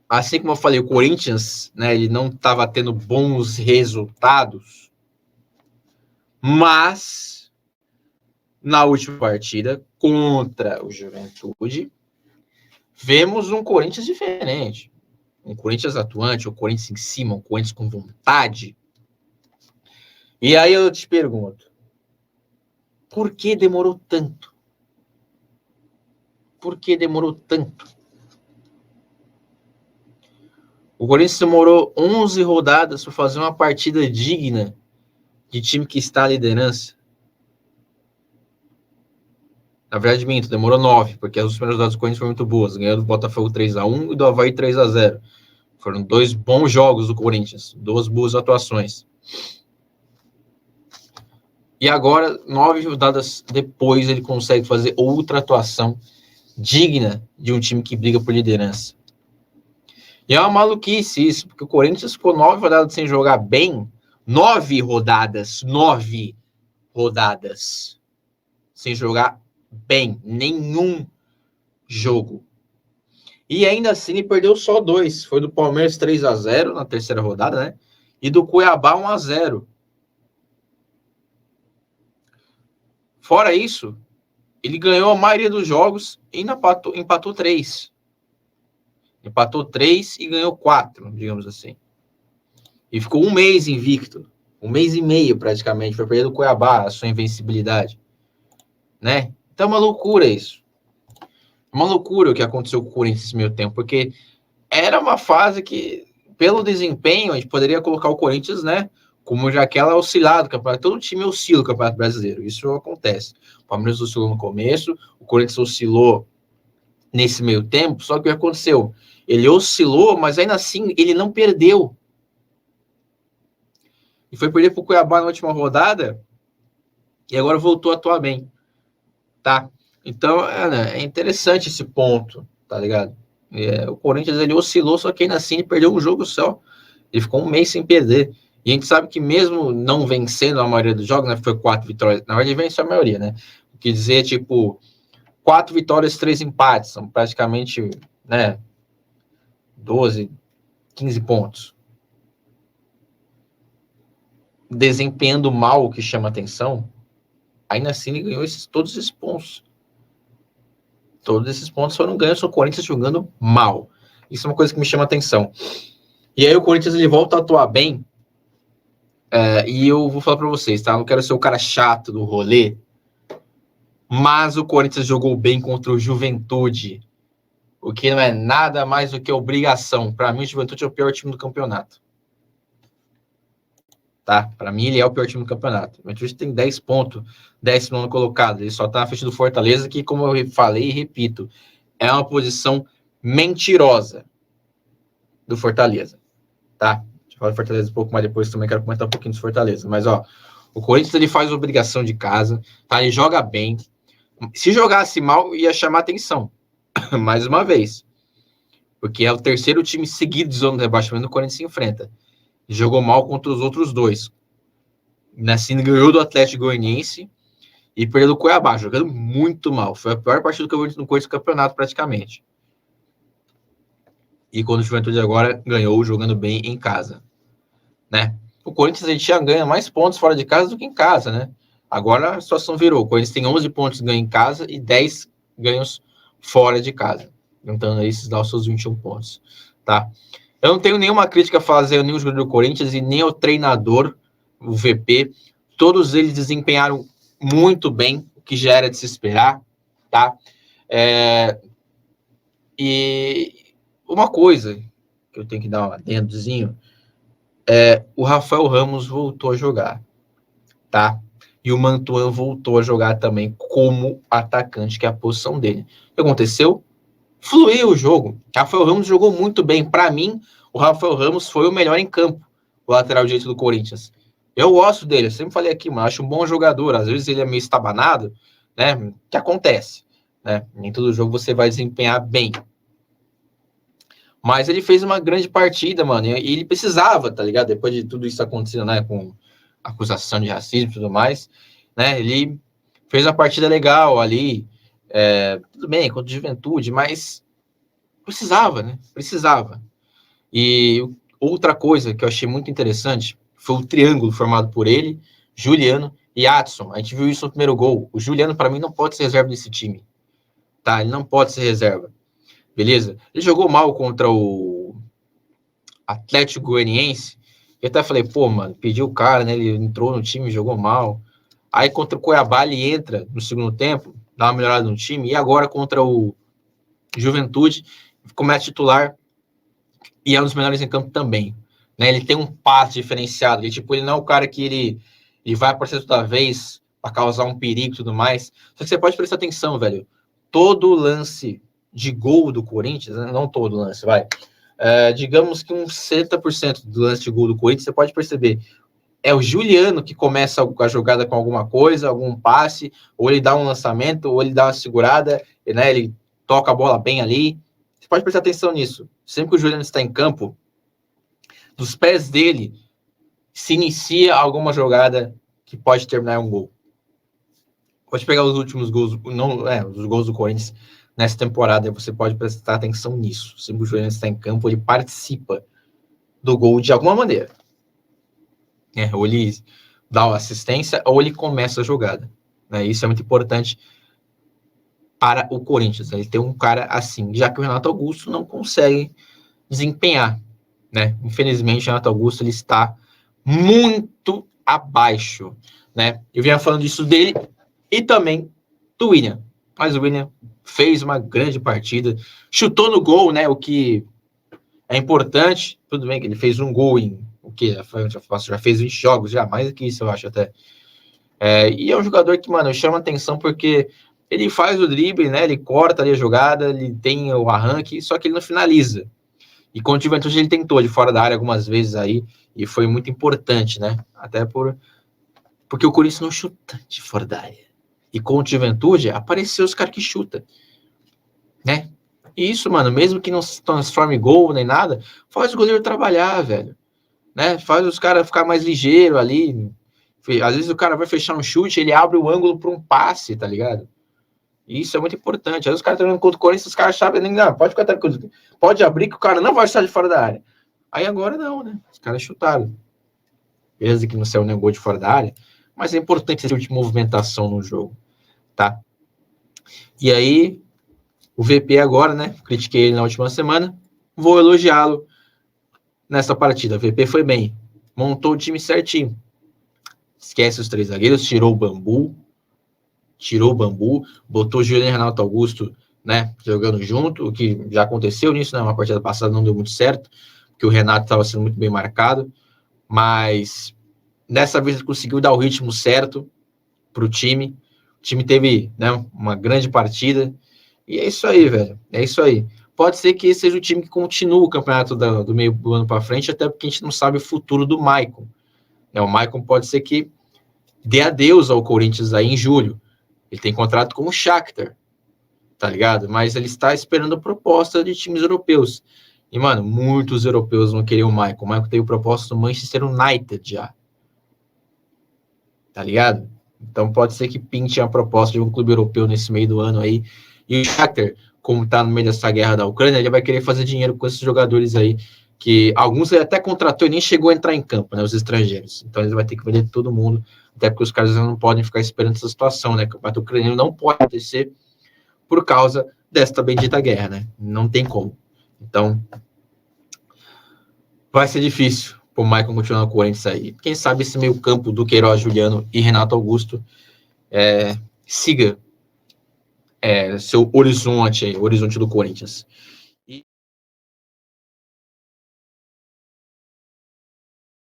assim como eu falei, o Corinthians, né, ele não estava tendo bons resultados, mas na última partida contra o Juventude, vemos um Corinthians diferente. Um Corinthians atuante, um Corinthians em cima, um Corinthians com vontade. E aí eu te pergunto, por que demorou tanto? Por que demorou tanto? O Corinthians demorou 11 rodadas para fazer uma partida digna de time que está à liderança. Na verdade, minto, demorou 9, porque as primeiras rodadas do Corinthians foram muito boas. Ganhou do Botafogo 3-1 e do Avaí 3-0. Foram 2 bons jogos do Corinthians, 2 boas atuações. E agora, 9 rodadas depois, ele consegue fazer outra atuação digna de um time que briga por liderança. E é uma maluquice isso, porque o Corinthians ficou 9 rodadas sem jogar bem. 9 rodadas sem jogar bem, nenhum jogo. E ainda assim ele perdeu só 2. Foi do Palmeiras 3-0 na terceira rodada, né? E do Cuiabá 1-0. Fora isso, ele ganhou a maioria dos jogos e empatou 3. Empatou 3 e ganhou 4, digamos assim. E ficou um mês invicto. Um mês e meio, praticamente, para perder do Cuiabá a sua invencibilidade. Né? Então é uma loucura isso. É uma loucura o que aconteceu com o Corinthians nesse meio tempo, porque era uma fase que, pelo desempenho, a gente poderia colocar o Corinthians, né, como já aquela oscilada, todo time oscila o Campeonato Brasileiro, isso acontece. O Palmeiras oscilou no começo, o Corinthians oscilou nesse meio tempo, só que o que aconteceu? Ele oscilou, mas ainda assim ele não perdeu. E foi perder para o Cuiabá na última rodada, e agora voltou a atuar bem, tá? Então, é interessante esse ponto, tá ligado? O Corinthians, ele oscilou, só que ainda assim ele perdeu um jogo só. Ele ficou um mês sem perder. E a gente sabe que mesmo não vencendo a maioria dos jogos, né, foi 4 vitórias, na verdade venceu a maioria, né? Quer dizer, tipo, 4 vitórias, 3 empates, são praticamente, né, 12, 15 pontos. Desempenhando mal o que chama atenção, ainda assim ele ganhou todos esses pontos. Todos esses pontos foram ganhos, o Corinthians jogando mal. Isso é uma coisa que me chama atenção. E aí o Corinthians ele volta a atuar bem. E eu vou falar para vocês, tá? Não quero ser o cara chato do rolê, mas o Corinthians jogou bem contra o Juventude, o que não é nada mais do que obrigação. Para mim, o Juventude é o pior time do campeonato. Tá? Para mim, ele é o pior time do campeonato. O Juventude tem 10 pontos, 10º colocado. Ele só tá na frente do Fortaleza, que, como eu falei e repito, é uma posição mentirosa do Fortaleza. Tá? Deixa eu falar do Fortaleza um pouco mais depois, também quero comentar um pouquinho do Fortaleza. Mas, ó, o Corinthians ele faz obrigação de casa, tá? Ele joga bem. Se jogasse mal, ia chamar atenção. Mais uma vez. Porque é o terceiro time seguido de zona de rebaixamento que o Corinthians se enfrenta. Jogou mal contra os outros 2. Assim, ganhou do Atlético Goianiense e perdeu do Cuiabá, jogando muito mal. Foi a pior partida que eu vi no Corinthians do campeonato, praticamente. E quando o Juventude agora ganhou, jogando bem em casa. Né? O Corinthians a gente já ganha mais pontos fora de casa do que em casa, né? Agora a situação virou. O Corinthians tem 11 pontos ganhos em casa e 10 ganhos fora de casa. Juntando aí, esses dá os seus 21 pontos. Tá? Eu não tenho nenhuma crítica a fazer nem o jogador do Corinthians e nem o treinador, o VP. Todos eles desempenharam muito bem, o que já era de se esperar. Tá? E uma coisa que eu tenho que dar um adendozinho, o Rafael Ramos voltou a jogar, tá? E o Mantuan voltou a jogar também como atacante, que é a posição dele. O que aconteceu? Fluiu o jogo. Rafael Ramos jogou muito bem. Para mim, o Rafael Ramos foi o melhor em campo, o lateral direito do Corinthians. Eu gosto dele, eu sempre falei aqui, mas acho um bom jogador. Às vezes ele é meio estabanado, né? Que acontece, né? Nem todo jogo você vai desempenhar bem. Mas ele fez uma grande partida, mano, e ele precisava, tá ligado? Depois de tudo isso acontecendo, né, com acusação de racismo e tudo mais, né, ele fez uma partida legal ali, tudo bem, contra a Juventude, mas Precisava, né? Precisava. E outra coisa que eu achei muito interessante foi o triângulo formado por ele, Juliano e Adson. A gente viu isso no primeiro gol. O Juliano, para mim, não pode ser reserva desse time. Tá? Ele não pode ser reserva. Beleza? Ele jogou mal contra o Atlético Goianiense. Eu até falei, pô, mano, pediu o cara, né? Ele entrou no time, jogou mal. Aí contra o Cuiabá ele entra no segundo tempo, dá uma melhorada no time. E agora contra o Juventude, começa titular e é um dos melhores em campo também. Né? Ele tem um passe diferenciado. Ele, tipo, ele não é o cara que ele vai aparecer toda vez para causar um perigo e tudo mais. Só que você pode prestar atenção, velho. Todo lance de gol do Corinthians, né? Não todo lance, vai. Digamos que uns 60% do lance de gol do Corinthians, você pode perceber. É o Juliano que começa a jogada com alguma coisa, algum passe, ou ele dá um lançamento, ou ele dá uma segurada, né? Ele toca a bola bem ali. Você pode prestar atenção nisso. Sempre que o Juliano está em campo, dos pés dele se inicia alguma jogada que pode terminar um gol. Pode pegar os últimos gols, os gols do Corinthians nessa temporada, você pode prestar atenção nisso. Sempre que o Juliano está em campo, ele participa do gol de alguma maneira. Ou ele dá uma assistência, ou ele começa a jogada. Isso é muito importante para o Corinthians. Ele tem um cara assim, já que o Renato Augusto não consegue desempenhar. Né? Infelizmente, o Renato Augusto ele está muito abaixo. Né? Eu vinha falando disso dele e também do William. Mas o William fez uma grande partida, chutou no gol, né? O que é importante. Tudo bem que ele fez um gol em o que já fez 20 jogos, já mais do que isso, eu acho até. E é um jogador que, mano, chama atenção porque ele faz o drible, né? Ele corta ali a jogada, ele tem o arranque, só que ele não finaliza. E com o Juventude ele tentou de fora da área algumas vezes aí, e foi muito importante, né? Até porque o Corinthians não chuta de fora da área. E com o Juventude, apareceu os caras que chutam, né? E isso, mano, mesmo que não se transforme em gol nem nada, faz o goleiro trabalhar, velho. Né? Faz os caras ficar mais ligeiro ali. Às vezes o cara vai fechar um chute, ele abre o ângulo para um passe, tá ligado? E isso é muito importante. Às vezes os caras estão contra o Corinthians, os caras sabem, não, pode ficar tranquilo, pode abrir que o cara não vai estar de fora da área. Aí agora não, né? Os caras chutaram. Beleza que não saiu nem gol de fora da área, mas é importante esse tipo de movimentação no jogo, tá? E aí, o VP agora, né? Critiquei ele na última semana, vou elogiá-lo nessa partida. O VP foi bem, montou o time certinho. Esquece os 3 zagueiros, tirou o Bambu, botou o Juliano e Renato Augusto, né, jogando junto, o que já aconteceu nisso, né, uma partida passada não deu muito certo, porque o Renato estava sendo muito bem marcado, mas dessa vez ele conseguiu dar o ritmo certo para o time teve, né, uma grande partida, e é isso aí, velho, é isso aí. Pode ser que esse seja o time que continue o campeonato do meio do ano para frente, até porque a gente não sabe o futuro do Maicon. O Maicon pode ser que dê adeus ao Corinthians aí em julho. Ele tem contrato com o Shakhtar, tá ligado? Mas ele está esperando proposta de times europeus. E, mano, muitos europeus vão querer o Maicon. O Maicon teve proposta do Manchester United já. Tá ligado? Então pode ser que pinte a proposta de um clube europeu nesse meio do ano aí. E o Shakhtar, como tá no meio dessa guerra da Ucrânia, ele vai querer fazer dinheiro com esses jogadores aí, que alguns ele até contratou e nem chegou a entrar em campo, né, os estrangeiros. Então ele vai ter que vender todo mundo, até porque os caras não podem ficar esperando essa situação, né? O campeonato ucraniano não pode acontecer por causa desta bendita guerra, né? Não tem como. Então, vai ser difícil pro Maicon continuar no Corinthians aí. Quem sabe esse meio campo do Queiroz, Juliano e Renato Augusto siga seu horizonte aí, o horizonte do Corinthians.